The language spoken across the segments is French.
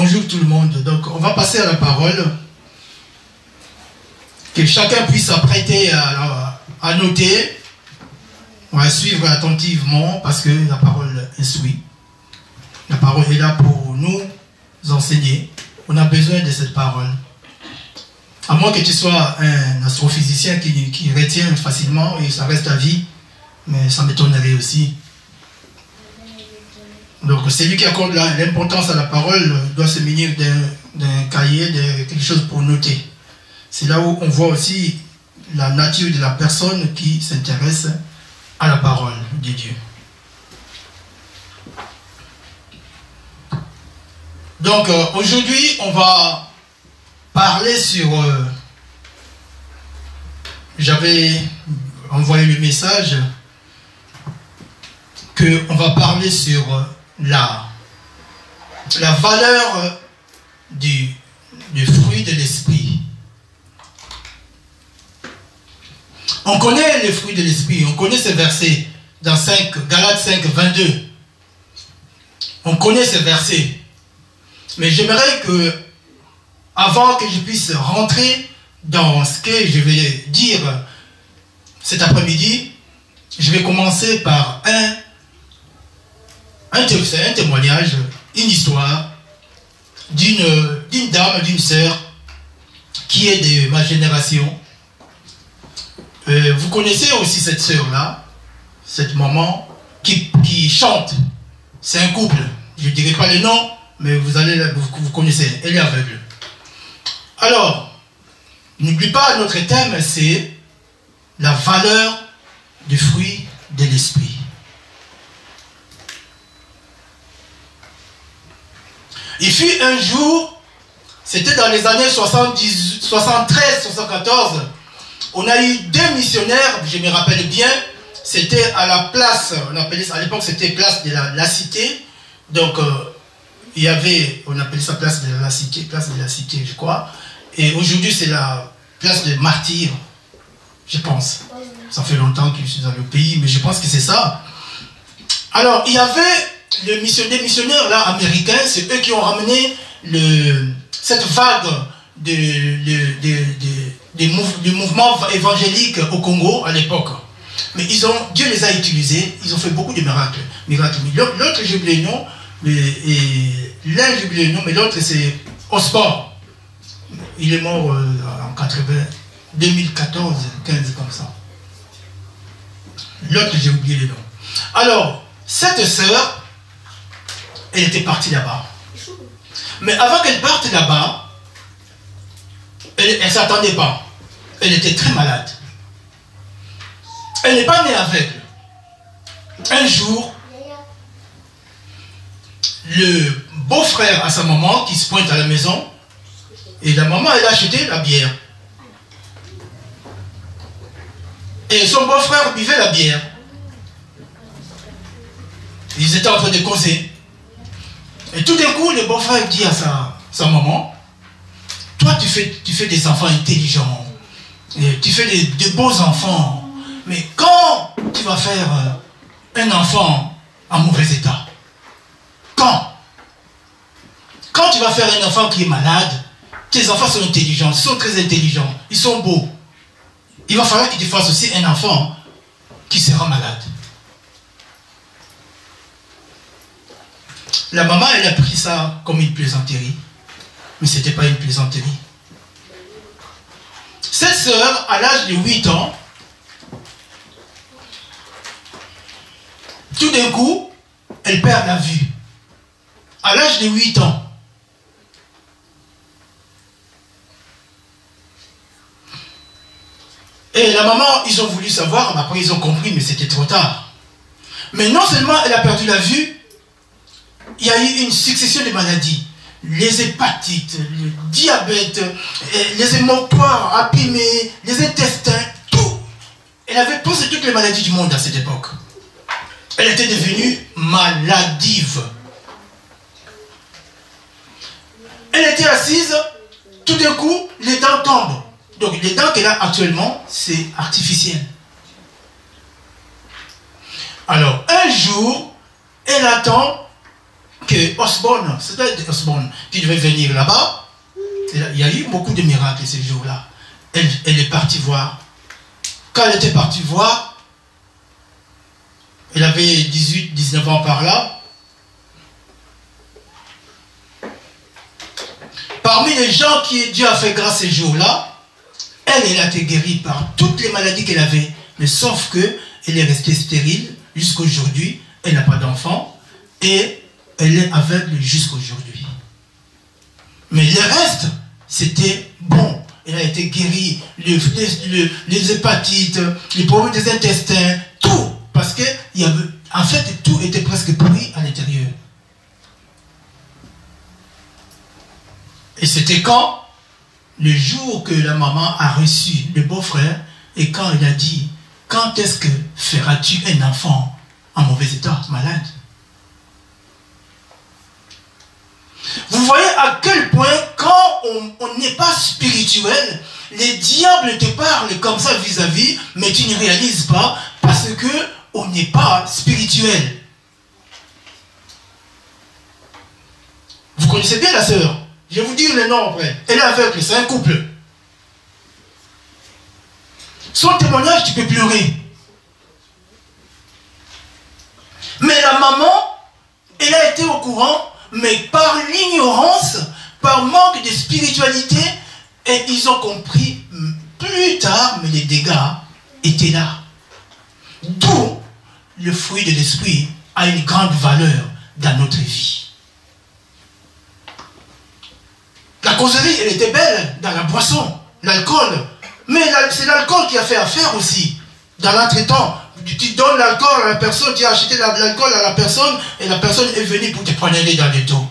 bonjour tout le monde. Donc, on va passer à la parole. Que chacun puisse s'apprêter à noter. On va suivre attentivement parce que la parole instruit. La parole est là pour nous enseigner. On a besoin de cette parole. À moins que tu sois un astrophysicien qui retient facilement et ça reste à vie. Mais ça m'étonnerait aussi. Donc, celui qui accorde l'importance à la parole doit se munir d'un cahier, de quelque chose pour noter. C'est là où on voit aussi la nature de la personne qui s'intéresse à la parole de Dieu. Donc, aujourd'hui, on va parler sur... J'avais envoyé le message qu'on va parler sur la valeur du fruit de l'esprit. On connaît les fruits de l'esprit, on connaît ces versets dans Galates 5, 22. On connaît ces versets. Mais j'aimerais que, avant que je puisse rentrer dans ce que je vais dire cet après-midi, je vais commencer par un témoignage, une histoire d'une dame, d'une sœur qui est de ma génération. Vous connaissez aussi cette sœur-là, cette maman qui chante. C'est un couple. Je ne dirai pas le nom, mais vous connaissez. Elle est aveugle. Alors, n'oublie pas, notre thème, c'est la valeur du fruit de l'esprit. Il fut un jour, c'était dans les années 73-74, on a eu deux missionnaires, je me rappelle bien, c'était à la place, on appelait ça, à l'époque c'était place de la Cité, donc il y avait, on appelait ça place de la Cité, je crois, et aujourd'hui c'est la place de Martyrs, je pense. Ça fait longtemps que je suis dans le pays, mais je pense que c'est ça. Alors, il y avait des missionnaires là, américains, c'est eux qui ont ramené cette vague du mouvement évangélique au Congo à l'époque. Mais Dieu les a utilisés, ils ont fait beaucoup de miracles. L'autre, j'ai oublié le nom, l'un j'ai oublié le nom, mais l'autre c'est Osborne. Il est mort en 2014, 15 comme ça. L'autre j'ai oublié le nom. Alors, cette sœur, elle était partie là-bas. Mais avant qu'elle parte là-bas, elle ne s'attendait pas. Elle était très malade. Elle n'est pas née aveugle. Un jour, le beau-frère à sa maman qui se pointe à la maison, et la maman, elle a acheté la bière. Et son beau-frère buvait la bière. Ils étaient en train de causer. Et tout d'un coup, le beau-frère dit à sa maman, toi tu fais des enfants intelligents, et tu fais de beaux enfants, mais quand tu vas faire un enfant en mauvais état? Quand tu vas faire un enfant qui est malade, tes enfants sont intelligents, ils sont très intelligents, ils sont beaux. Il va falloir que tu fasses aussi un enfant qui sera malade. La maman, elle a pris ça comme une plaisanterie. Mais ce n'était pas une plaisanterie. Cette sœur, à l'âge de 8 ans, tout d'un coup, elle perd la vue. À l'âge de 8 ans. Et la maman, ils ont voulu savoir, mais après ils ont compris, mais c'était trop tard. Mais non seulement elle a perdu la vue, il y a eu une succession de maladies. Les hépatites, le diabète, les hématoires abîmés, les intestins, tout. Elle avait posé toutes les maladies du monde à cette époque. Elle était devenue maladive. Elle était assise, tout d'un coup, les dents tombent. Donc les dents qu'elle a actuellement, c'est artificiel. Alors, un jour, elle attend que Osborne, c'était Osborne qui devait venir là-bas. Il y a eu beaucoup de miracles ces jours-là. Elle est partie voir. Quand elle était partie voir, elle avait 18, 19 ans par là. Parmi les gens qui Dieu a fait grâce ces jours-là, elle a été guérie par toutes les maladies qu'elle avait. Mais sauf que elle est restée stérile jusqu'à aujourd'hui. Elle n'a pas d'enfant et elle est aveugle jusqu'à aujourd'hui. Mais le reste, c'était bon. Elle a été guérie, les hépatites, les problèmes des intestins, tout. Parce que, en fait, tout était presque pourri à l'intérieur. Et c'était quand? Le jour que la maman a reçu le beau-frère, et quand il a dit, quand est-ce que feras-tu un enfant en mauvais état, malade? Vous voyez à quel point, quand on n'est pas spirituel, les diables te parlent comme ça vis-à-vis, mais tu ne réalises pas, parce que on n'est pas spirituel. Vous connaissez bien la sœur? Je vais vous dire le nom après. Elle est aveugle, c'est un couple. Son témoignage, tu peux pleurer. Mais la maman, elle a été au courant, mais par l'ignorance, par manque de spiritualité, et ils ont compris plus tard, mais les dégâts étaient là. D'où le fruit de l'esprit a une grande valeur dans notre vie. La causerie, elle était belle dans la boisson, l'alcool. Mais c'est l'alcool qui a fait affaire aussi. Dans l'entretemps, tu donnes l'alcool à la personne, tu as acheté l'alcool à la personne, et la personne est venue pour te prendre dans le dos.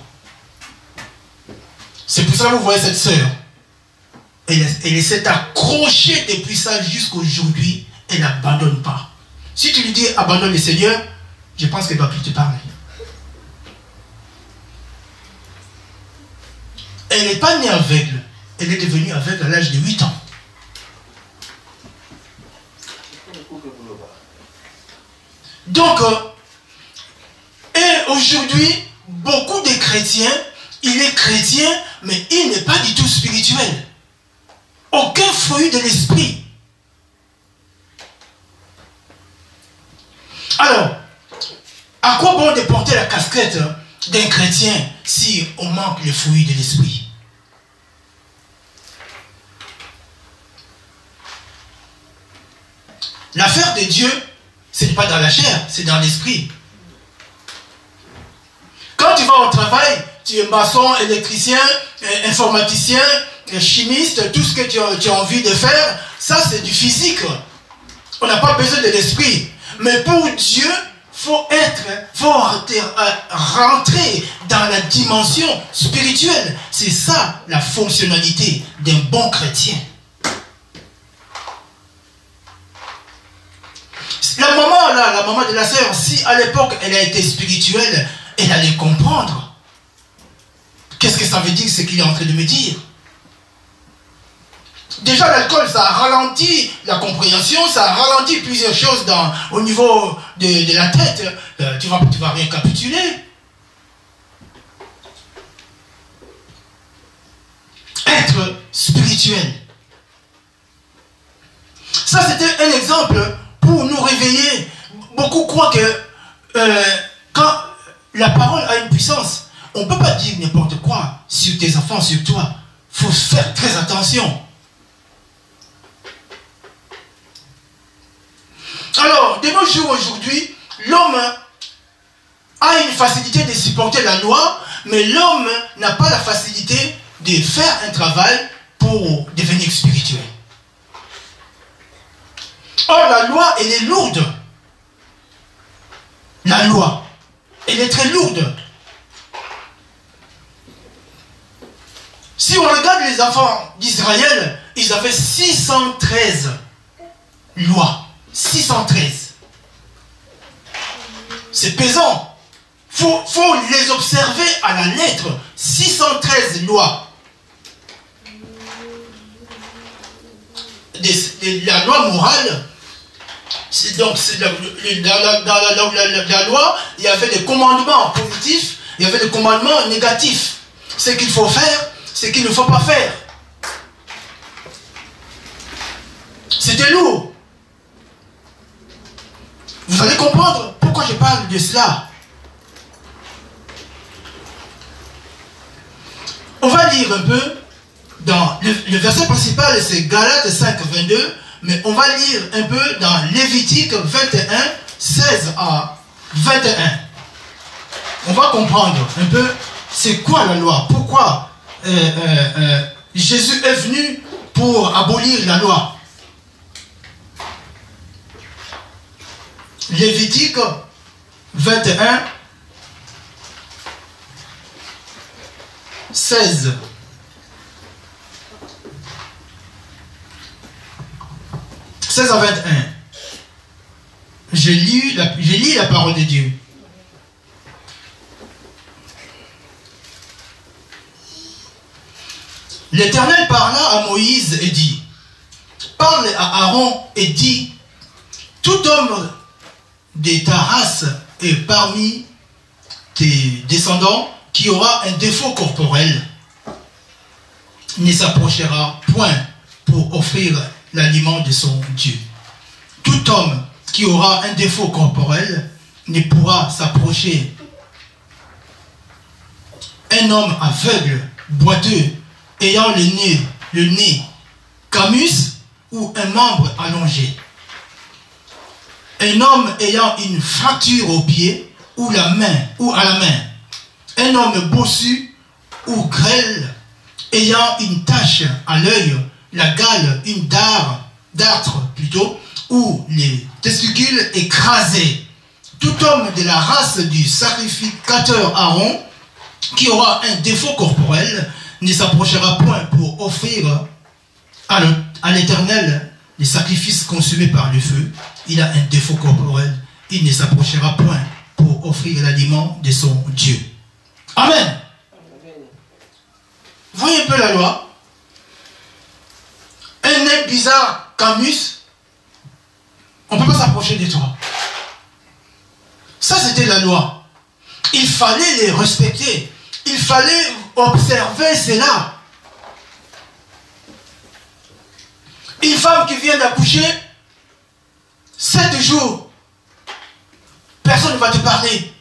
C'est pour ça que vous voyez cette sœur. Elle s'est accrochée depuis ça jusqu'à aujourd'hui. Elle n'abandonne pas. Si tu lui dis abandonne le Seigneur, je pense qu'elle ne va plus te parler. Elle n'est pas née aveugle. Elle est devenue aveugle à l'âge de 8 ans. Donc, et aujourd'hui, beaucoup de chrétiens, il est chrétien, mais il n'est pas du tout spirituel. Aucun fruit de l'esprit. Alors, à quoi bon de porter la casquette d'un chrétien si on manque le fruit de l'esprit? L'affaire de Dieu, ce n'est pas dans la chair, c'est dans l'esprit. Quand tu vas au travail, tu es maçon, électricien, informaticien, chimiste, tout ce que tu as envie de faire, ça c'est du physique. On n'a pas besoin de l'esprit. Mais pour Dieu, faut rentrer dans la dimension spirituelle. C'est ça la fonctionnalité d'un bon chrétien. La maman là, la maman de la sœur, si à l'époque elle a été spirituelle, elle allait comprendre. Qu'est-ce que ça veut dire ce qu'il est en train de me dire? Déjà l'alcool, ça a ralenti la compréhension, ça a ralenti plusieurs choses au niveau de la tête. Tu vas récapituler. Être spirituel. Ça c'était un exemple pour nous réveiller. Beaucoup croient que quand la parole a une puissance, on ne peut pas dire n'importe quoi sur tes enfants, sur toi. Il faut faire très attention. Alors, de nos jours aujourd'hui, l'homme a une facilité de supporter la loi, mais l'homme n'a pas la facilité de faire un travail pour devenir spirituel. Or, la loi, elle est lourde. La loi, elle est très lourde. Si on regarde les enfants d'Israël, ils avaient 613 lois. 613. C'est pesant. Faut les observer à la lettre. 613 lois. La loi morale, donc dans la loi, il y avait des commandements positifs, Il y avait le commandement négatif. Ce qu'il faut faire, ce qu'il ne faut pas faire. C'était lourd. Vous allez comprendre pourquoi je parle de cela. On va lire un peu dans le verset principal, c'est Galates 5, 22, mais on va lire un peu dans Lévitique 21, 16 à 21. On va comprendre un peu c'est quoi la loi, pourquoi Jésus est venu pour abolir la loi. Lévitique 21, 16. À 21. Je lis la parole de Dieu. L'Éternel parla à Moïse et dit, parle à Aaron et dit, tout homme de ta race et parmi tes descendants qui aura un défaut corporel ne s'approchera point pour offrir l'aliment de son Dieu. Tout homme qui aura un défaut corporel ne pourra s'approcher. Un homme aveugle, boiteux, ayant le nez camus ou un membre allongé. Un homme ayant une fracture au pied ou à la main. Un homme bossu ou grêle, ayant une tache à l'œil, la gale, une dartre plutôt, ou les testicules écrasés. Tout homme de la race du sacrificateur Aaron, qui aura un défaut corporel, ne s'approchera point pour offrir à l'Éternel les sacrifices consumés par le feu. Il a un défaut corporel, il ne s'approchera point pour offrir l'aliment de son Dieu. Amen. Voyez un peu la loi. Un nez bizarre, camus, on ne peut pas s'approcher de toi. Ça, c'était la loi. Il fallait les respecter. Il fallait observer cela. Une femme qui vient d'accoucher, 7 jours, personne ne va te parler.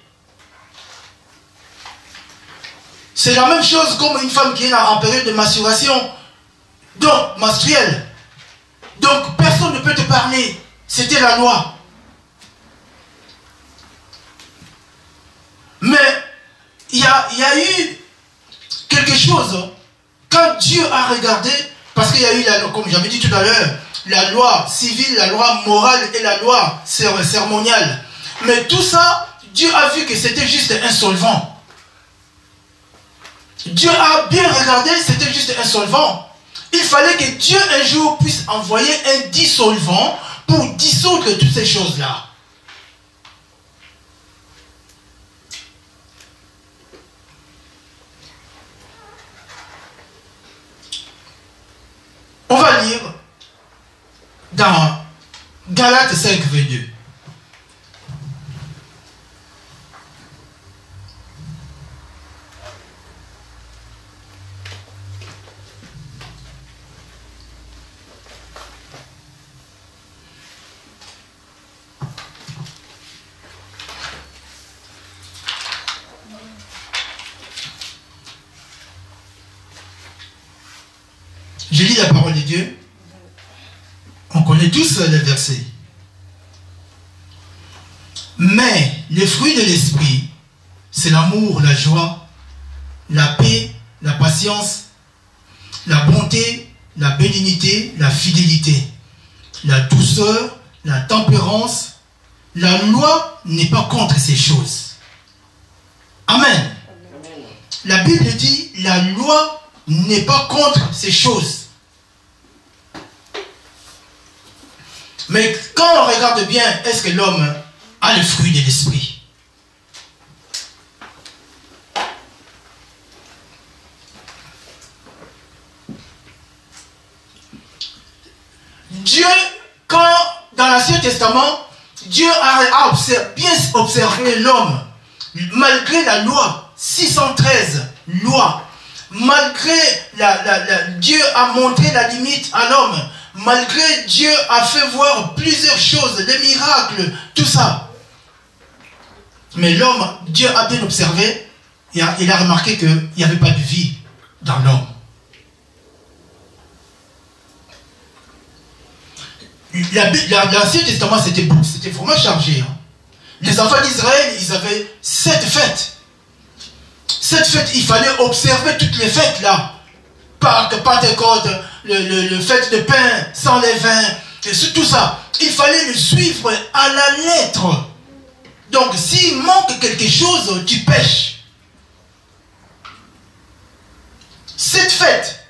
C'est la même chose comme une femme qui est en période de menstruation, donc menstruelle. Donc personne ne peut te parler. C'était la loi. Mais il y a eu quelque chose. Quand Dieu a regardé, parce qu'il y a eu, comme j'avais dit tout à l'heure, la loi civile, la loi morale et la loi cérémoniale. Mais tout ça, Dieu a vu que c'était juste un solvant. Dieu a bien regardé, c'était juste un solvant. Il fallait que Dieu un jour puisse envoyer un dissolvant pour dissoudre toutes ces choses-là. On va lire dans Galates 5, 22. Je lis la parole de Dieu. On connaît tous les versets. Mais les fruits de l'esprit, c'est l'amour, la joie, la paix, la patience, la bonté, la bénignité, la fidélité, la douceur, la tempérance. La loi n'est pas contre ces choses. Amen. La Bible dit, la loi n'est pas contre ces choses. Mais quand on regarde bien, est-ce que l'homme a le fruit de l'esprit? Dieu, quand dans l'Ancien Testament, Dieu a bien observé l'homme, malgré la loi. 613 lois, malgré Dieu a montré la limite à l'homme, malgré Dieu a fait voir plusieurs choses, des miracles, tout ça. Mais l'homme, Dieu a bien observé, il a remarqué qu'il n'y avait pas de vie dans l'homme. L'Ancien Testament, c'était vraiment chargé. Hein. Les enfants d'Israël, ils avaient 7 fêtes. 7 fêtes, il fallait observer toutes les fêtes là. Pâques, Pentecôte, le fête de pain, sans levain, tout ça. Il fallait le suivre à la lettre. Donc, s'il manque quelque chose, tu pêches. 7 fêtes.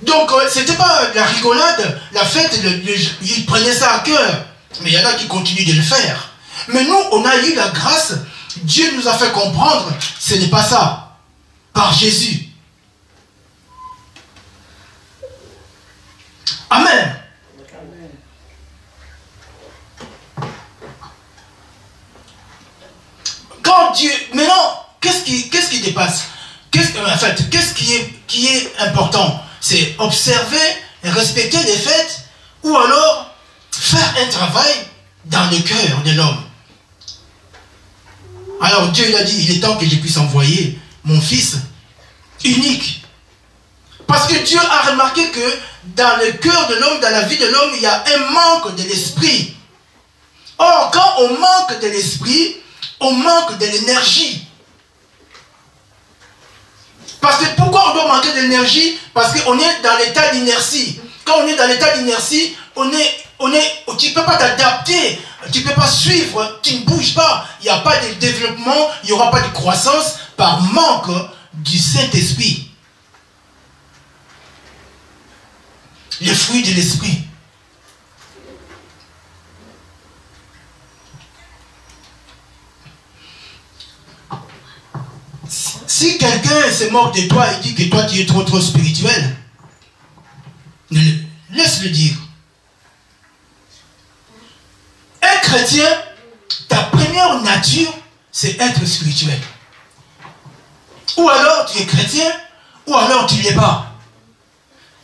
Donc, c'était pas la rigolade, la fête, ils prenaient ça à cœur. Mais il y en a qui continuent de le faire. Mais nous, on a eu la grâce, Dieu nous a fait comprendre, ce n'est pas ça. Par Jésus. Amen. Quand Dieu... Maintenant, qu'est-ce qui dépasse? En fait, qu'est-ce qui est important? C'est observer et respecter les fêtes ou alors faire un travail dans le cœur de l'homme. Alors Dieu il a dit, il est temps que je puisse envoyer mon fils unique. Parce que Dieu a remarqué que dans le cœur de l'homme, dans la vie de l'homme, il y a un manque de l'esprit. Or, quand on manque de l'esprit, on manque de l'énergie. Parce que pourquoi on doit manquer d'énergie? Parce qu'on est dans l'état d'inertie. Quand on est dans l'état d'inertie, tu ne peux pas t'adapter, tu ne peux pas suivre, tu ne bouges pas. Il n'y a pas de développement, il n'y aura pas de croissance par manque du Saint-Esprit. Les fruits de l'Esprit. Si quelqu'un se moque de toi et dit que toi tu es trop spirituel, laisse-le dire. Un chrétien, ta première nature, c'est être spirituel. Ou alors tu es chrétien, ou alors tu ne l'es pas.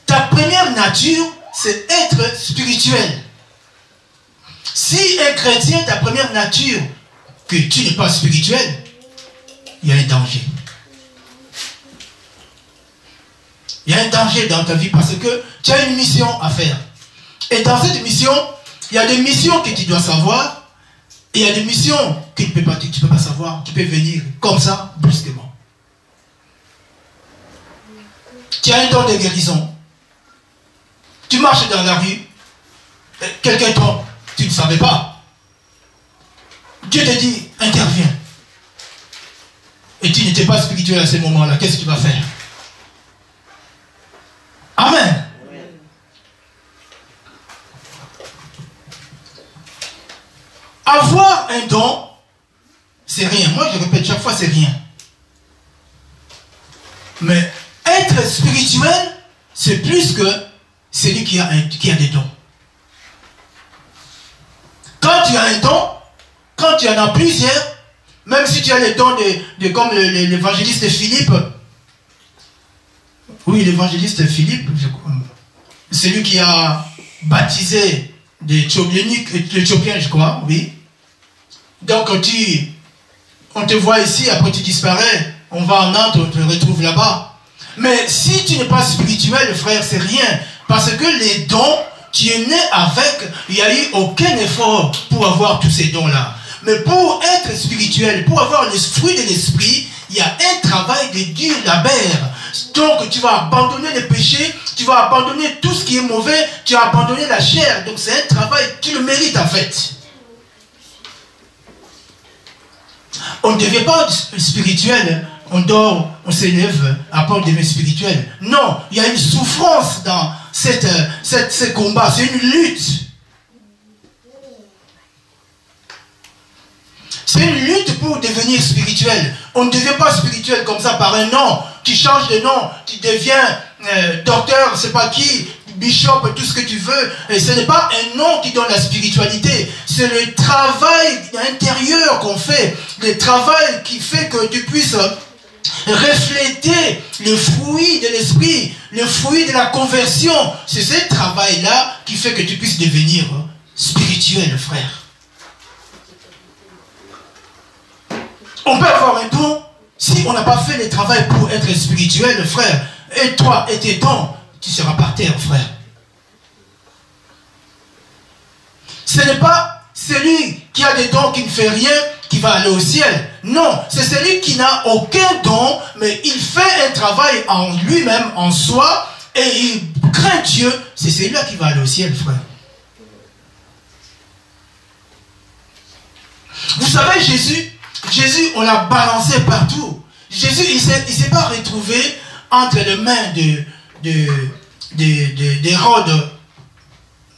Ta première nature, c'est être spirituel. Si un chrétien, ta première nature, que tu n'es pas spirituel, il y a un danger. Il y a un danger dans ta vie parce que tu as une mission à faire. Et dans cette mission, il y a des missions que tu dois savoir et il y a des missions que tu ne peux pas savoir. Tu peux venir comme ça, brusquement. Tu as un don de guérison. Tu marches dans la rue, quelqu'un tombe, tu ne savais pas. Dieu te dit, interviens. Et tu n'étais pas spirituel à ce moment-là, qu'est-ce que tu vas faire? Amen. Avoir un don, c'est rien. Moi, je répète chaque fois, c'est rien. Mais être spirituel, c'est plus que celui qui a des dons. Quand tu as un don, quand tu en as plusieurs, même si tu as les dons comme l'évangéliste Philippe, oui, l'évangéliste Philippe, celui qui a baptisé les Éthiopiens, je crois, oui. Donc, on te voit ici, après tu disparais, on va en Nantes, on te retrouve là-bas. Mais si tu n'es pas spirituel, frère, c'est rien. Parce que les dons, tu es né avec, il n'y a eu aucun effort pour avoir tous ces dons-là. Mais pour être spirituel, pour avoir les fruits de l'esprit, il y a un travail de dur labeur. Donc tu vas abandonner les péchés, tu vas abandonner tout ce qui est mauvais, tu vas abandonner la chair. Donc c'est un travail, tu le mérites en fait. On ne devient pas spirituel, on dort, on s'élève, après on devient spirituel. Non, il y a une souffrance dans ce combat, c'est une lutte. C'est une lutte pour devenir spirituel. On ne devient pas spirituel comme ça par un nom. Tu changes de nom, tu deviens docteur, je ne sais pas qui, bishop, tout ce que tu veux. Et ce n'est pas un nom qui donne la spiritualité. C'est le travail intérieur qu'on fait. Le travail qui fait que tu puisses refléter le fruit de l'esprit, le fruit de la conversion. C'est ce travail-là qui fait que tu puisses devenir spirituel, frère. On peut avoir un don si on n'a pas fait le travail pour être spirituel, frère. Et toi et tes dons, tu seras par terre, frère. Ce n'est pas celui qui a des dons qui ne fait rien qui va aller au ciel. Non, c'est celui qui n'a aucun don, mais il fait un travail en lui-même, en soi, et il craint Dieu. C'est celui-là qui va aller au ciel, frère. Vous savez, Jésus, on l'a balancé partout. Jésus, il ne s'est pas retrouvé entre les mains d'Hérode,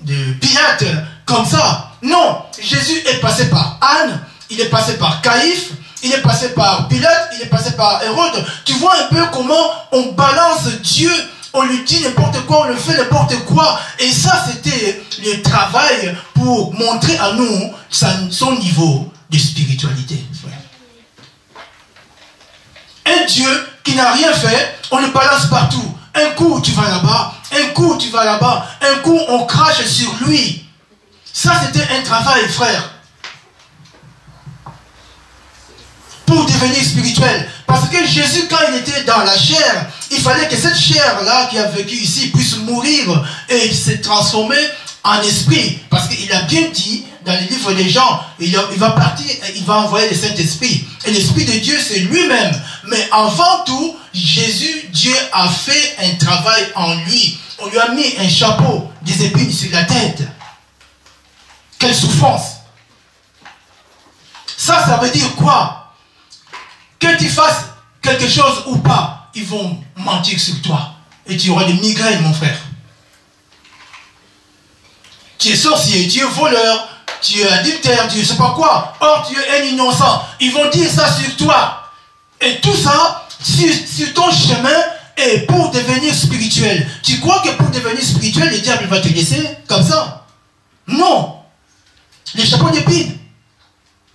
de Pilate, comme ça. Non, Jésus est passé par Anne, il est passé par Caïphe, il est passé par Pilate, il est passé par Hérode. Tu vois un peu comment on balance Dieu, on lui dit n'importe quoi, on le fait n'importe quoi. Et ça, c'était le travail pour montrer à nous son niveau de spiritualité. Un Dieu qui n'a rien fait, on le balance partout. Un coup, tu vas là-bas, un coup, tu vas là-bas, un coup, on crache sur lui. Ça, c'était un travail, frère. Pour devenir spirituel. Parce que Jésus, quand il était dans la chair, il fallait que cette chair-là qui a vécu ici puisse mourir et se transformer en esprit. Parce qu'il a bien dit dans les livres des gens, il va partir, il va envoyer le Saint-Esprit. Et l'Esprit de Dieu, c'est lui-même. Mais avant tout, Jésus, Dieu a fait un travail en lui. On lui a mis un chapeau, des épines sur la tête. Quelle souffrance! Ça veut dire quoi? Que tu fasses quelque chose ou pas, ils vont mentir sur toi. Et tu auras des migraines, mon frère. Tu es sorcier, tu es voleur, tu es adultère, tu ne sais pas quoi. Or, tu es un innocent. Ils vont dire ça sur toi. Et tout ça, sur ton chemin, est pour devenir spirituel. Tu crois que pour devenir spirituel, le diable va te laisser comme ça? Non. Les chapeaux d'épines.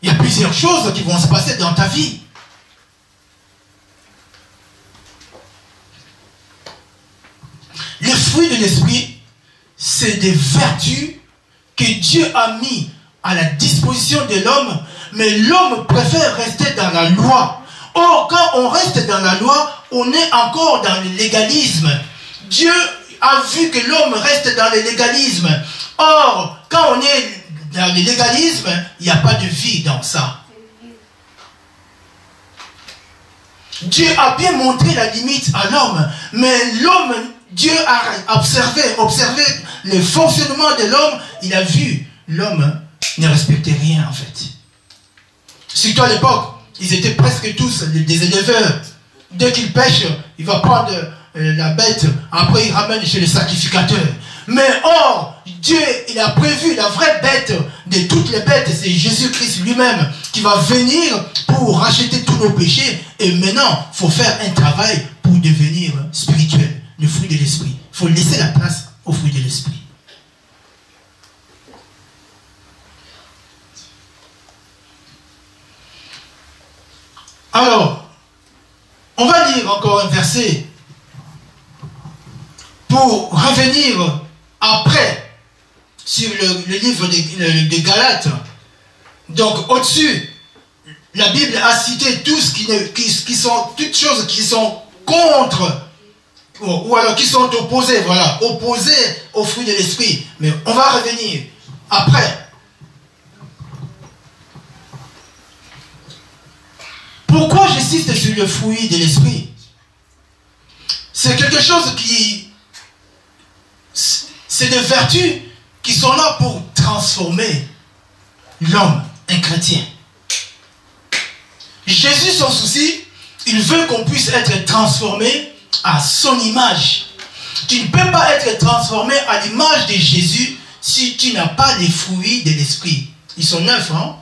Il y a plusieurs choses qui vont se passer dans ta vie. Les fruits de l'esprit, c'est des vertus que Dieu a mis à la disposition de l'homme, mais l'homme préfère rester dans la loi. Or, quand on reste dans la loi, on est encore dans le légalisme. Dieu a vu que l'homme reste dans le légalisme. Or, quand on est dans le légalisme, il n'y a pas de vie dans ça. Dieu a bien montré la limite à l'homme, mais l'homme, Dieu a observé le fonctionnement de l'homme, il a vu l'homme ne respectait rien en fait. Surtout à l'époque, ils étaient presque tous des éleveurs. Dès qu'ils pêchent, il va prendre la bête, après il ramène chez le sacrificateur. Mais or, Dieu, il a prévu la vraie bête de toutes les bêtes, c'est Jésus-Christ lui-même qui va venir pour racheter tous nos péchés. Et maintenant, il faut faire un travail pour devenir spirituel, le fruit de l'esprit. Il faut laisser la place au fruit de l'esprit. Alors, on va lire encore un verset pour revenir après sur le livre de Galates. Donc, au-dessus, la Bible a cité tout ce qui sont, toutes choses qui sont contre, ou alors qui sont opposées, voilà, opposées au fruit de l'esprit. Mais on va revenir après. Pourquoi j'insiste sur le fruit de l'esprit? C'est quelque chose qui... C'est des vertus qui sont là pour transformer l'homme, un chrétien. Jésus, son souci, il veut qu'on puisse être transformé à son image. Tu ne peux pas être transformé à l'image de Jésus si tu n'as pas les fruits de l'esprit. Ils sont 9, hein?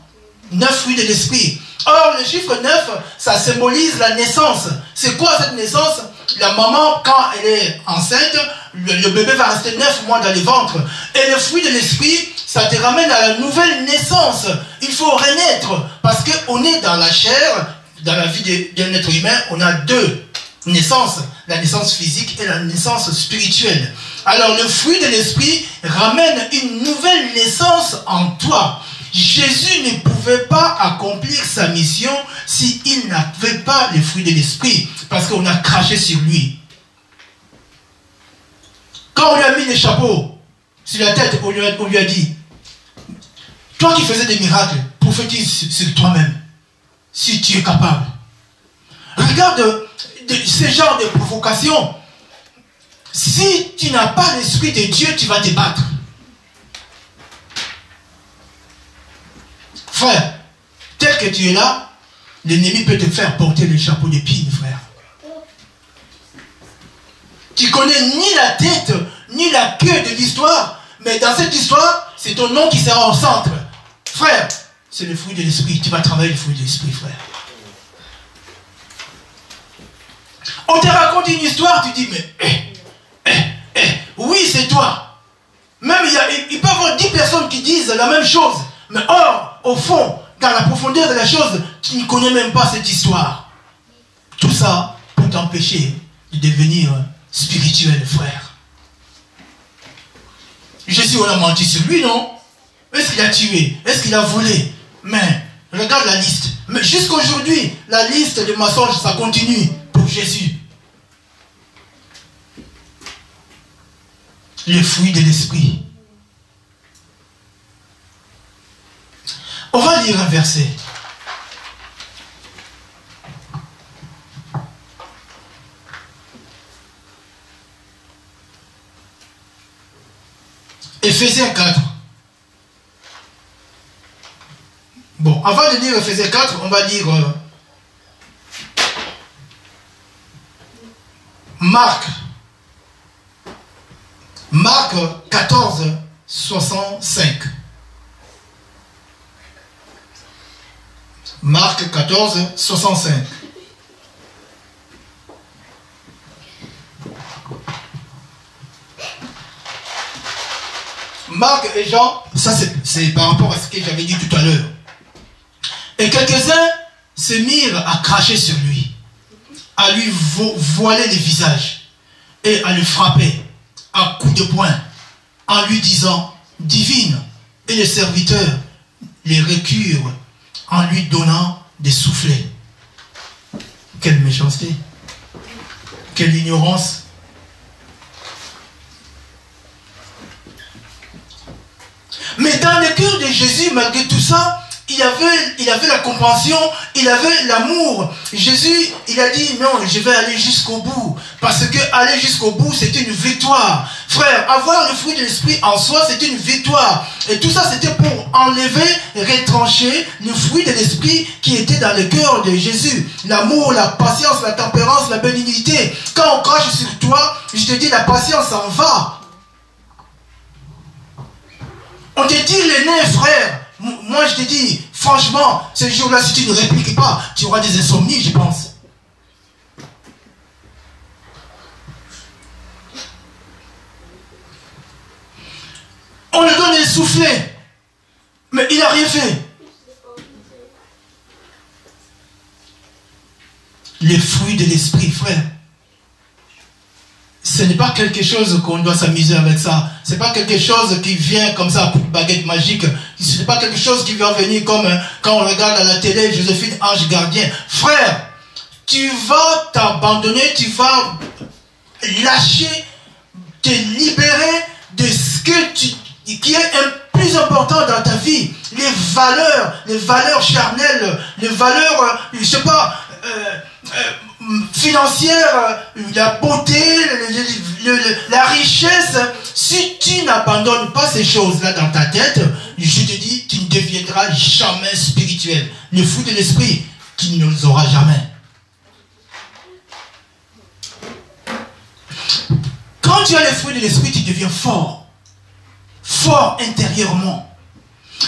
9 fruits de l'esprit. Or, le chiffre 9, ça symbolise la naissance. C'est quoi cette naissance? La maman, quand elle est enceinte, le bébé va rester 9 mois dans les ventres. Et le fruit de l'esprit, ça te ramène à la nouvelle naissance. Il faut renaître. Parce qu'on est dans la chair, dans la vie d'un être humain, on a deux naissances. La naissance physique et la naissance spirituelle. Alors le fruit de l'esprit ramène une nouvelle naissance en toi. Jésus ne pouvait pas accomplir sa mission s'il n'avait pas les fruits de l'esprit. Parce qu'on a craché sur lui. Quand on lui a mis les chapeaux sur la tête, on lui a dit, toi qui faisais des miracles, prophétise sur toi-même, si tu es capable. Regarde ce genre de provocation. Si tu n'as pas l'esprit de Dieu, tu vas te battre. Frère, tel que tu es là, l'ennemi peut te faire porter le chapeau d'épine, frère. Tu connais ni la tête, ni la queue de l'histoire, mais dans cette histoire, c'est ton nom qui sera au centre. Frère, c'est le fruit de l'esprit. Tu vas travailler le fruit de l'esprit, frère. On te raconte une histoire, tu dis, mais, oui, c'est toi. Même, il peut y avoir 10 personnes qui disent la même chose. Mais or, au fond, dans la profondeur de la chose, tu ne connais même pas cette histoire. Tout ça pour t'empêcher de devenir spirituel, frère. Jésus, on a menti sur lui, non? Est-ce qu'il a tué? Est-ce qu'il a volé? Mais, regarde la liste. Mais jusqu'aujourd'hui, la liste de mensonges, ça continue pour Jésus. Les fruits de l'esprit. On va lire un verset. Éphésiens 4. Bon, avant de lire Éphésiens 4, on va lire Marc 14, 65. Marc 14, 65. Marc et Jean, ça c'est par rapport à ce que j'avais dit tout à l'heure. Et quelques-uns se mirent à cracher sur lui, à lui voiler les visages et à le frapper à coups de poing en lui disant divine, et les serviteurs les récurent en lui donnant des soufflets. Quelle méchanceté, quelle ignorance. Mais dans le cœur de Jésus, malgré tout ça, il avait la compassion, il avait l'amour. Jésus, il a dit non, je vais aller jusqu'au bout. Parce que aller jusqu'au bout, c'est une victoire. Frère, avoir le fruit de l'esprit en soi, c'est une victoire. Et tout ça, c'était pour enlever, retrancher le fruit de l'esprit qui était dans le cœur de Jésus. L'amour, la patience, la tempérance, la bénignité. Quand on crache sur toi, je te dis, la patience s'en va. On te dit les nez, frère. Moi, je te dis, franchement, ce jour-là, si tu ne répliques pas, tu auras des insomnies, je pense. On lui donne les soufflets, mais il n'a rien fait. Les fruits de l'esprit, frère. Ce n'est pas quelque chose qu'on doit s'amuser avec ça. Ce n'est pas quelque chose qui vient comme ça, pour baguette magique. Ce n'est pas quelque chose qui vient venir comme quand on regarde à la télé, Joséphine, ange gardien. Frère, tu vas t'abandonner, tu vas lâcher, te libérer de ce qui est plus important dans ta vie. Les valeurs charnelles, les valeurs, je ne sais pas, financière, la beauté, la richesse. Si tu n'abandonnes pas ces choses-là dans ta tête, je te dis, tu ne deviendras jamais spirituel. Le fruit de l'esprit, tu ne les auras jamais. Quand tu as le fruit de l'esprit, tu deviens fort. Fort intérieurement.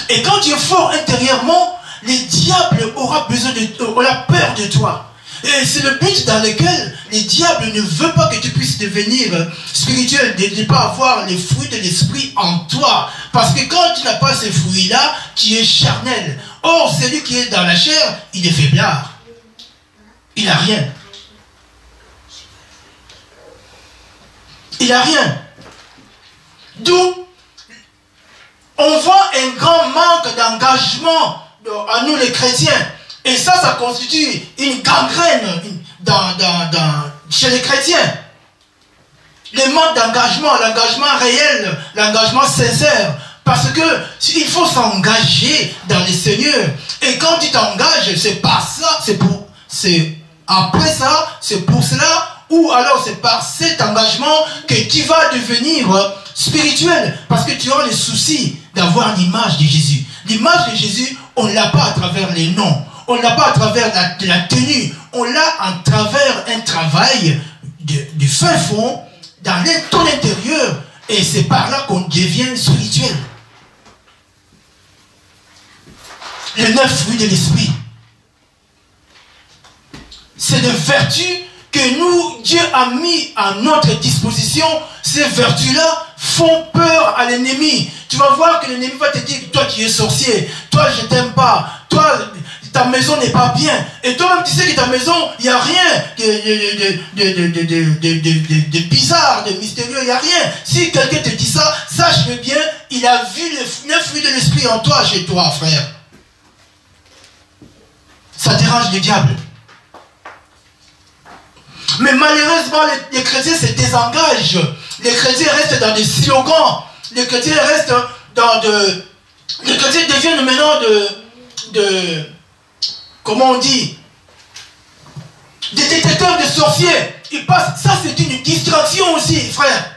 Et quand tu es fort intérieurement, le diable aura peur de toi. Et c'est le but dans lequel le diable ne veut pas que tu puisses devenir spirituel, de ne pas avoir les fruits de l'esprit en toi. Parce que quand tu n'as pas ces fruits-là, tu es charnel. Or, celui qui est dans la chair, il est faiblard. Il n'a rien. Il n'a rien. D'où on voit un grand manque d'engagement à nous les chrétiens. Et ça constitue une gangrène chez les chrétiens. Le manque d'engagement, l'engagement réel, l'engagement sincère. Parce que il faut s'engager dans le Seigneur. Et quand tu t'engages, c'est pas ça, c'est après ça, c'est pour cela, ou alors c'est par cet engagement que tu vas devenir spirituel. Parce que tu as le souci d'avoir l'image de Jésus. L'image de Jésus, on ne l'a pas à travers les noms. On ne l'a pas à travers la tenue. On l'a à travers un travail du fin fond, dans ton intérieur. Et c'est par là qu'on devient spirituel. Les 9 fruits de l'esprit. C'est des vertus que nous, Dieu a mis à notre disposition. Ces vertus-là font peur à l'ennemi. Tu vas voir que l'ennemi va te dire, toi tu es sorcier, toi je t'aime pas, toi ta maison n'est pas bien. Et toi-même tu sais que ta maison, il n'y a rien de bizarre, de mystérieux, il n'y a rien. Si quelqu'un te dit ça, sache bien, il a vu les 9 fruits de l'esprit en toi, chez toi, frère. Ça dérange le diable. Mais malheureusement, les chrétiens se désengagent. Les chrétiens restent dans des slogans. Les chrétiens restent dans de... Les chrétiens deviennent maintenant comment on dit? Des détecteurs de sorciers. Ils passent... Ça, c'est une distraction aussi, frère.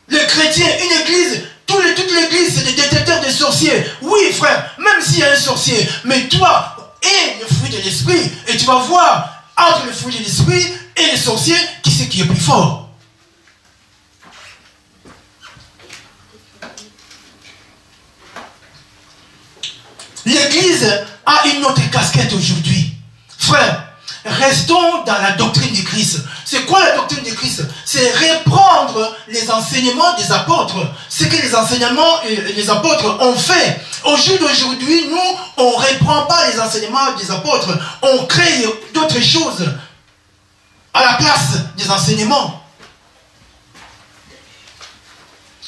Les chrétiens, une église... Toute l'église, c'est des détecteurs de sorciers. Oui, frère, même s'il y a un sorcier. Mais toi, aie le fruit de l'esprit. Et tu vas voir... Entre le fruit de l'esprit et les sorciers, qui c'est qui est plus fort? L'Église a une autre casquette aujourd'hui. Frère, restons dans la doctrine de Christ. C'est quoi la doctrine de Christ? C'est reprendre les enseignements des apôtres. Ce que les enseignements et les apôtres ont fait. Au jour d'aujourd'hui, nous, on ne reprend pas les enseignements des apôtres. On crée d'autres choses à la place des enseignements.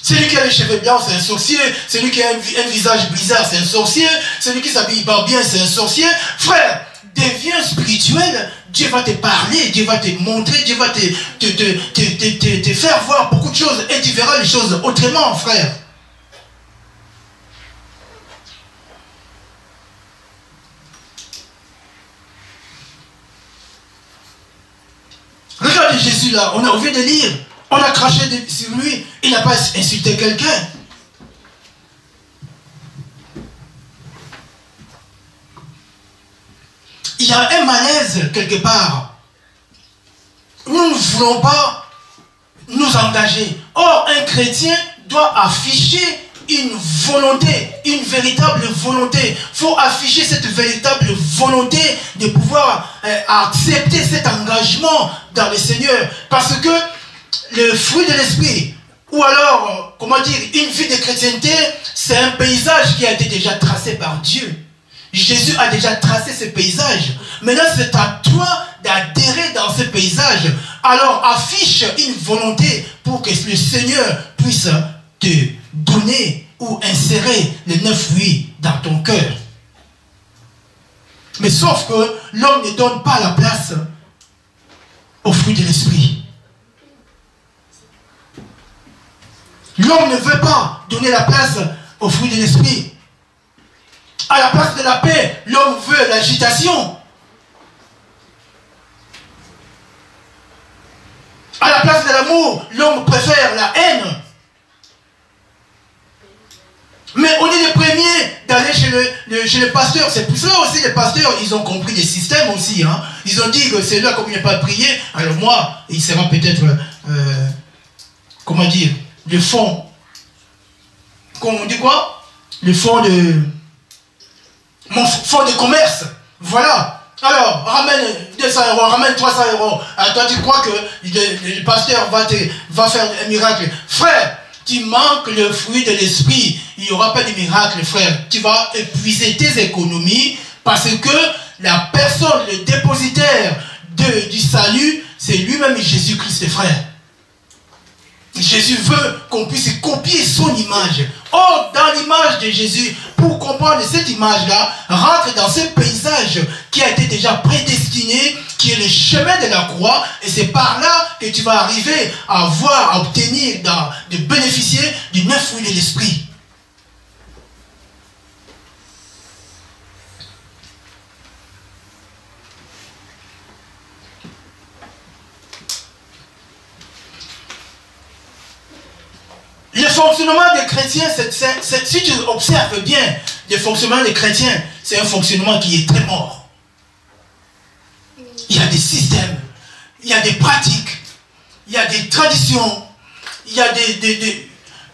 Celui qui a les cheveux blancs, c'est un sorcier. Celui qui a un visage bizarre, c'est un sorcier. Celui qui s'habille pas bien, c'est un sorcier. Frère, deviens spirituel. Dieu va te parler, Dieu va te montrer, Dieu va te faire voir beaucoup de choses. Et tu verras les choses autrement, frère. Regarde Jésus là, on vient de lire, on a craché sur lui, il n'a pas insulté quelqu'un. Il y a un malaise quelque part. Nous ne voulons pas nous engager. Or, un chrétien doit afficher une volonté, une véritable volonté. Il faut afficher cette véritable volonté de pouvoir accepter cet engagement dans le Seigneur. Parce que le fruit de l'esprit, ou alors, comment dire, une vie de chrétienté, c'est un paysage qui a été déjà tracé par Dieu. Jésus a déjà tracé ce paysage. Maintenant, c'est à toi d'adhérer dans ce paysage. Alors, affiche une volonté pour que le Seigneur puisse te donner ou insérer les 9 fruits dans ton cœur. Mais sauf que l'homme ne donne pas la place aux fruits de l'esprit. L'homme ne veut pas donner la place aux fruits de l'esprit. À la place de la paix, l'homme veut l'agitation. À la place de l'amour, l'homme préfère la haine. Mais on est les premiers d'aller chez le pasteur. C'est pour ça aussi les pasteurs, ils ont compris les systèmes aussi. Hein. Ils ont dit que c'est là comme il n'y a pas prié. Alors moi, il sera peut-être, comment dire, le fond. On dit quoi? Le fond de... Mon fond de commerce. Voilà. Alors, ramène 200 €, ramène 300 €. Alors, toi, tu crois que le pasteur va faire un miracle. Frère, tu manques le fruit de l'esprit. Il n'y aura pas de miracle, frère. Tu vas épuiser tes économies parce que la personne, le dépositaire du salut, c'est lui-même Jésus-Christ, frère. Jésus veut qu'on puisse copier son image. Or, dans l'image de Jésus, pour comprendre cette image-là, rentre dans ce paysage qui a été déjà prédestiné, qui est le chemin de la croix, et c'est par là que tu vas arriver à voir, à obtenir, de bénéficier du neuf fruit de l'esprit. Le fonctionnement des chrétiens, si tu observes bien le fonctionnement des chrétiens, c'est un fonctionnement qui est très mort. Il y a des systèmes, il y a des pratiques, il y a des traditions, il y a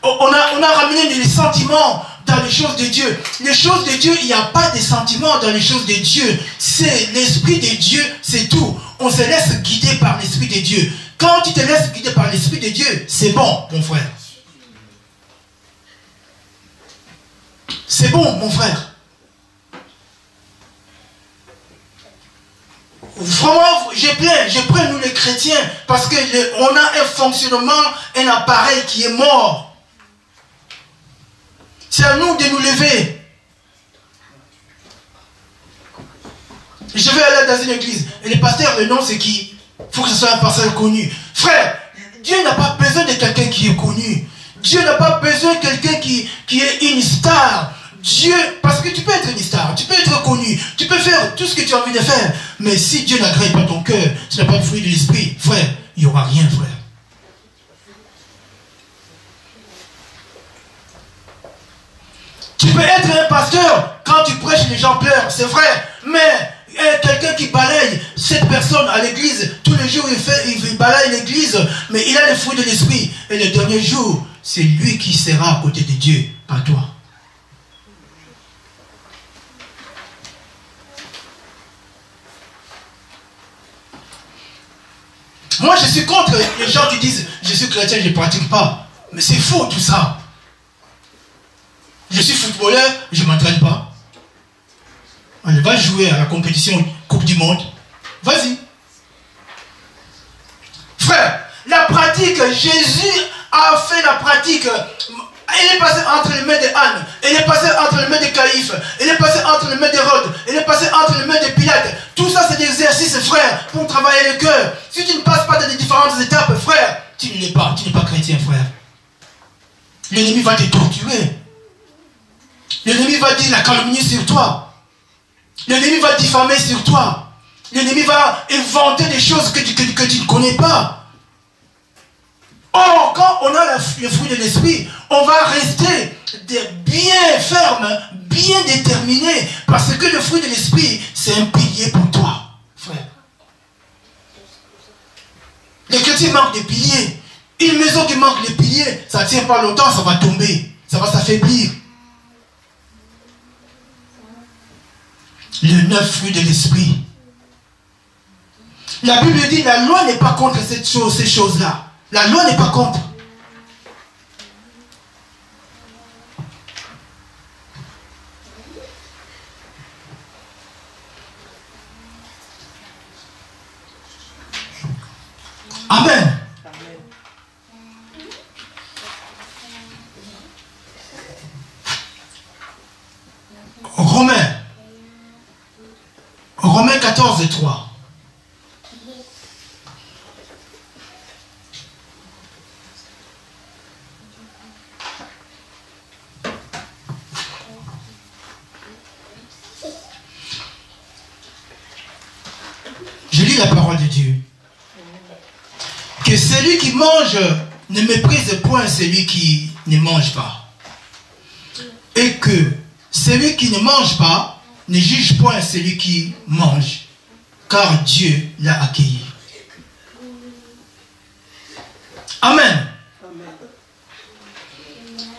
on a ramené des sentiments dans les choses de Dieu. Les choses de Dieu, il n'y a pas de sentiments dans les choses de Dieu. C'est l'Esprit de Dieu, c'est tout. On se laisse guider par l'Esprit de Dieu. Quand tu te laisses guider par l'Esprit de Dieu, c'est bon, mon frère. C'est bon, mon frère. Vraiment, je plains nous les chrétiens, parce qu'on a un fonctionnement, un appareil qui est mort. C'est à nous de nous lever. Je vais aller dans une église, et le pasteur, le nom c'est qui? Il faut que ce soit un pasteur connu. Frère, Dieu n'a pas besoin de quelqu'un qui est connu. Dieu n'a pas besoin de quelqu'un qui est une star. Dieu, parce que tu peux être une star, tu peux être connu, tu peux faire tout ce que tu as envie de faire, mais si Dieu n'agrée pas ton cœur, tu n'as pas le fruit de l'esprit, frère, il n'y aura rien, frère. Tu peux être un pasteur, quand tu prêches, les gens pleurent, c'est vrai, mais quelqu'un qui balaye cette personne à l'église, tous les jours il balaye l'église, mais il a le fruit de l'esprit, et le dernier jour, c'est lui qui sera à côté de Dieu, pas toi. Moi, je suis contre les gens qui disent « Je suis chrétien, je ne pratique pas ». Mais c'est faux tout ça. Je suis footballeur, je ne m'entraîne pas. On va jouer à la compétition Coupe du Monde. Vas-y. Frère, la pratique, Jésus a fait la pratique. Il est passé entre les mains de Anne, il est passé entre les mains de Caïphe, il est passé entre les mains d'Hérode, il est passé entre les mains de Pilate. Tout ça, c'est des exercices, frère, pour travailler le cœur. Si tu ne passes pas dans les différentes étapes, frère, tu n'es pas chrétien, frère. L'ennemi va te torturer. L'ennemi va dire la calomnie sur toi. L'ennemi va diffamer sur toi. L'ennemi va inventer des choses que tu ne connais pas. Or, quand on a le fruit de l'esprit, on va rester bien ferme, bien déterminé, parce que le fruit de l'esprit, c'est un pilier pour toi, frère. Les chrétiens manquent des piliers. Une maison qui manque les piliers, ça ne tient pas longtemps, ça va tomber, ça va s'affaiblir. Le neuf fruit de l'esprit. La Bible dit, la loi n'est pas contre ces choses-là. La loi n'est pas contre. Amen. Romains 14 et 3. Je lis la parole de Dieu. Que celui qui mange ne méprise point celui qui ne mange pas. Et que celui qui ne mange pas ne juge point celui qui mange, car Dieu l'a accueilli. Amen.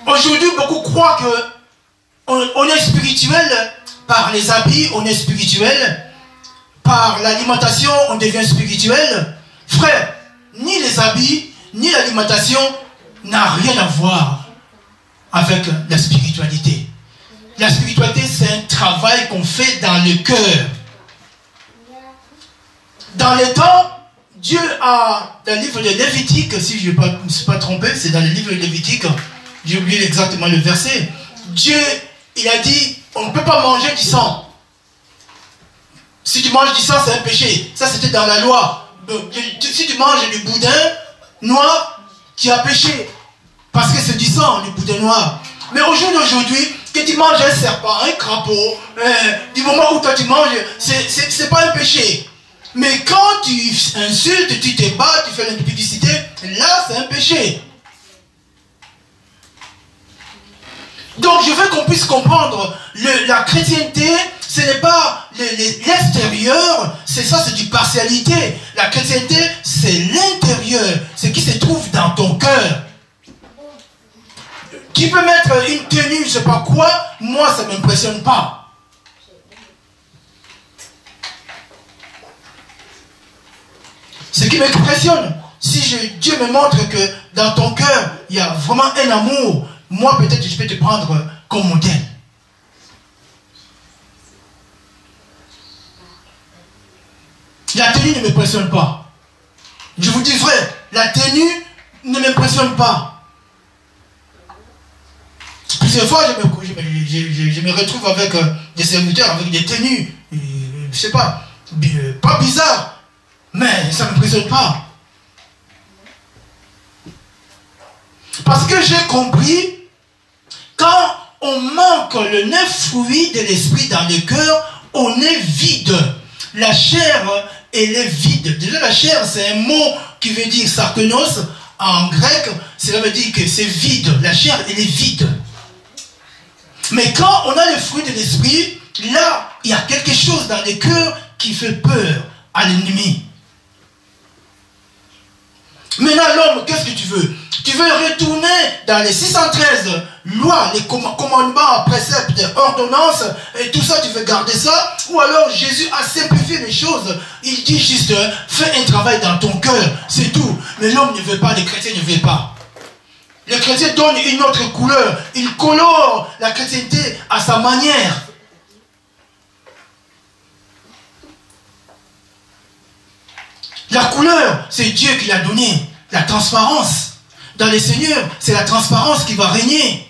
Aujourd'hui, beaucoup croient que on est spirituel par les habits, on est spirituel par l'alimentation, on devient spirituel. Frère, ni les habits, ni l'alimentation n'a rien à voir avec la spiritualité. La spiritualité, c'est un travail qu'on fait dans le cœur. Dans les temps, Dieu a, dans le livre de Lévitique, si je ne me suis pas trompé, c'est dans le livre de Lévitique, j'ai oublié exactement le verset. Dieu, il a dit, on ne peut pas manger du sang. Si tu manges du sang, c'est un péché. Ça, c'était dans la loi. Si tu manges du boudin noir, tu as péché. Parce que c'est du sang, le boudin noir. Mais au jour d'aujourd'hui, que tu manges un serpent, un crapaud, du moment où toi tu manges, c'est pas un péché. Mais quand tu insultes, tu te bats, tu fais l'impudicité, là c'est un péché. Donc je veux qu'on puisse comprendre, la chrétienté, ce n'est pas l'extérieur, c'est ça, c'est du partialité. La chrétienté, c'est l'intérieur, ce qui se trouve dans ton cœur. Qui peut mettre une tenue, je sais pas quoi, moi ça ne m'impressionne pas. Ce qui m'impressionne, si Dieu me montre que dans ton cœur, il y a vraiment un amour, moi peut-être je peux te prendre comme modèle. La tenue ne m'impressionne pas. Je vous dis vrai, la tenue ne m'impressionne pas. Plusieurs fois, je me retrouve avec des serviteurs, avec des tenues, je sais pas bizarres. Mais ça ne me m'impressionne pas. Parce que j'ai compris, quand on manque le 9 fruits de l'esprit dans le cœur, on est vide. La chair, elle est vide. Déjà, la chair, c'est un mot qui veut dire sarkenos. En grec, cela veut dire que c'est vide. La chair, elle est vide. Mais quand on a le fruit de l'esprit, là, il y a quelque chose dans le cœur qui fait peur à l'ennemi. Maintenant, l'homme, qu'est-ce que tu veux? Tu veux retourner dans les 613 lois, les commandements, préceptes, ordonnances, et tout ça, tu veux garder ça? Ou alors Jésus a simplifié les choses. Il dit juste, fais un travail dans ton cœur, c'est tout. Mais l'homme ne veut pas, les chrétiens ne veulent pas. Les chrétiens donnent une autre couleur. Ils colorent la chrétienté à sa manière. La couleur, c'est Dieu qui l'a donnée. La transparence. Dans les seigneurs, c'est la transparence qui va régner.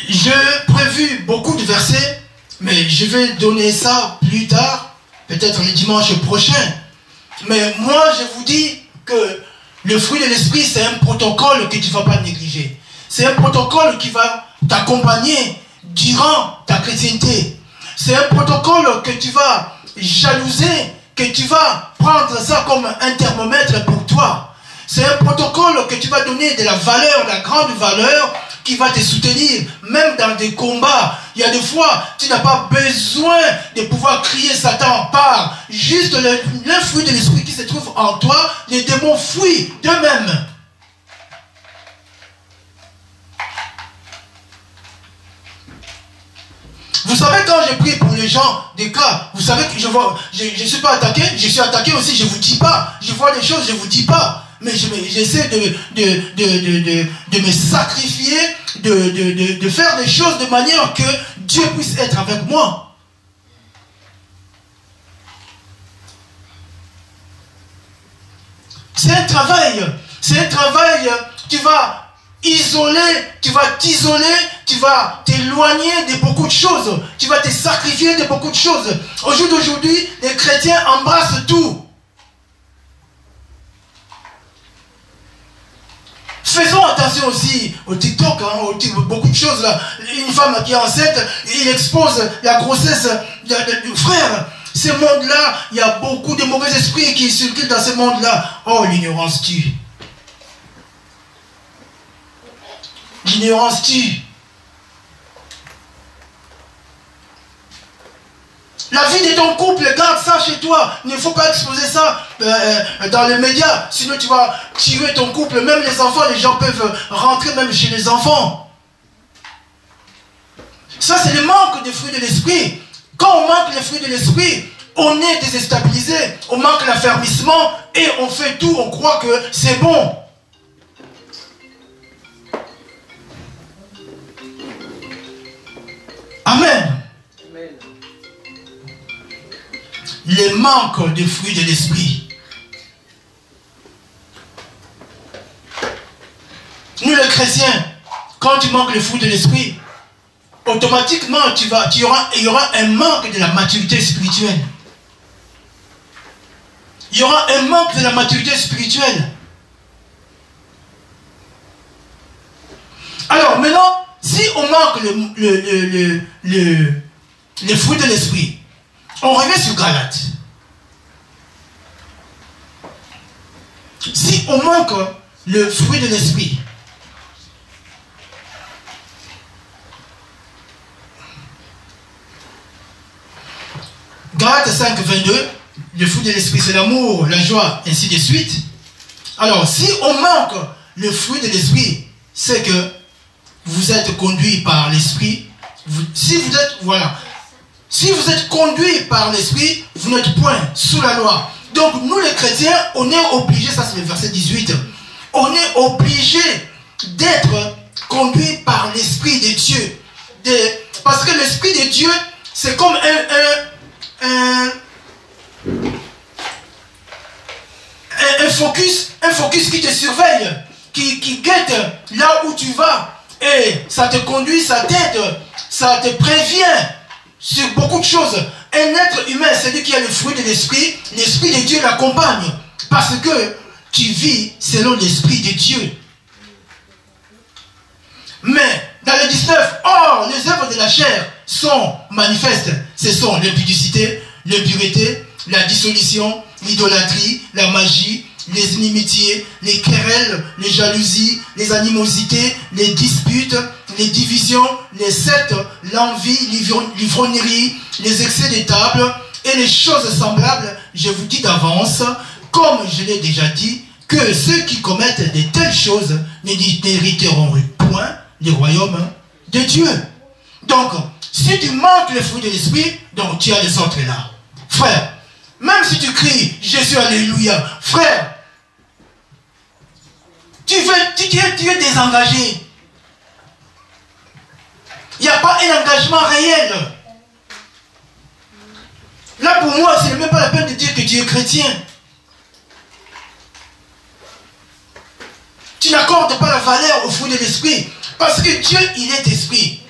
J'ai prévu beaucoup de versets, mais je vais donner ça plus tard, peut-être le dimanche prochain. Mais moi, je vous dis que le fruit de l'esprit, c'est un protocole que tu ne vas pas négliger. C'est un protocole qui va t'accompagner durant ta chrétienté. C'est un protocole que tu vas jalouser, que tu vas prendre ça comme un thermomètre pour toi. C'est un protocole que tu vas donner de la valeur, la grande valeur, qui va te soutenir, même dans des combats. Il y a des fois, tu n'as pas besoin de pouvoir crier Satan en part. Juste le fruit de l'esprit qui se trouve en toi, les démons fuient d'eux-mêmes. Vous savez, quand je prie pour les gens, des cas, vous savez que je ne suis pas attaqué, je suis attaqué aussi, je ne vous dis pas. Je vois des choses, je ne vous dis pas. Mais j'essaie de me sacrifier, de faire des choses de manière que Dieu puisse être avec moi. C'est un travail. C'est un travail. Tu vas t'isoler, tu vas t'éloigner de beaucoup de choses. Tu vas te sacrifier de beaucoup de choses. Au jour d'aujourd'hui, les chrétiens embrassent tout. Faisons attention aussi au TikTok, beaucoup de choses là. Une femme qui est enceinte, il expose la grossesse du frère. Ce monde-là, il y a beaucoup de mauvais esprits qui circulent dans ce monde-là. Oh, l'ignorance tue. L'ignorance tue. La vie de ton couple, garde ça chez toi. Il ne faut pas exposer ça dans les médias. Sinon tu vas tuer ton couple. Même les enfants, les gens peuvent rentrer même chez les enfants. Ça, c'est le manque des fruits de l'esprit. Quand on manque les fruits de l'esprit, on est déstabilisé. On manque l'affermissement et on fait tout. On croit que c'est bon. Amen. Les manques des fruits de l'esprit. Nous les chrétiens, quand tu manques les fruits de l'esprit, automatiquement il y aura un manque de la maturité spirituelle. Il y aura un manque de la maturité spirituelle. Alors maintenant, si on manque les fruits de l'esprit, on revient sur Galates. Si on manque le fruit de l'esprit, Galates 5, 22, le fruit de l'esprit, c'est l'amour, la joie, ainsi de suite. Alors, si on manque le fruit de l'esprit, c'est que vous êtes conduit par l'esprit. Si vous êtes conduit par l'esprit, vous n'êtes point sous la loi. Donc, nous les chrétiens, on est obligés, ça c'est le verset 18, on est obligé d'être conduit par l'esprit de Dieu. Parce que l'esprit de Dieu, c'est comme un focus qui te surveille, qui guette là où tu vas. Et ça te conduit, ça t'aide, ça te prévient sur beaucoup de choses. Un être humain, c'est lui qui a le fruit de l'esprit de Dieu l'accompagne. Parce que tu vis selon l'esprit de Dieu. Mais dans le 19, or, les œuvres de la chair sont manifestes. Ce sont l'impudicité, l'impureté, la dissolution, l'idolâtrie, la magie, les inimitiés, les querelles, les jalousies, les animosités, les disputes, les divisions, les sectes, l'envie, l'ivrognerie, les excès de table et les choses semblables. Je vous dis d'avance, comme je l'ai déjà dit, que ceux qui commettent de telles choses n'hériteront point le royaume de Dieu. Donc, si tu manques le fruit de l'esprit, donc tu as les autres là. Frère, même si tu cries Jésus, alléluia, frère, tu es désengagé. Il n'y a pas un engagement réel. Là, pour moi, ce n'est même pas la peine de dire que tu es chrétien. Tu n'accordes pas la valeur au fruit de l'esprit. Parce que Dieu, il est esprit.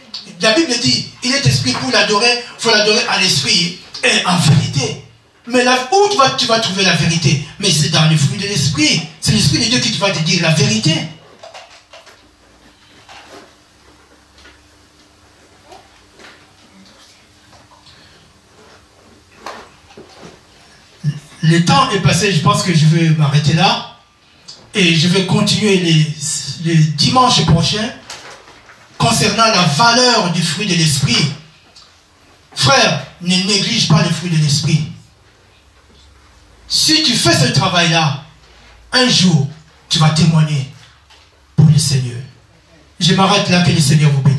La Bible dit, il est esprit. Pour l'adorer, il faut l'adorer à l'esprit et en vérité. Mais là où tu vas trouver la vérité? Mais c'est dans le fruit de l'esprit. C'est l'esprit de Dieu qui va te dire la vérité. Le temps est passé, je pense que je vais m'arrêter là. Et je vais continuer les dimanches prochains concernant la valeur du fruit de l'esprit. Frère, ne néglige pas le fruit de l'esprit. Si tu fais ce travail-là, un jour, tu vas témoigner pour le Seigneur. Je m'arrête là, que le Seigneur vous bénisse.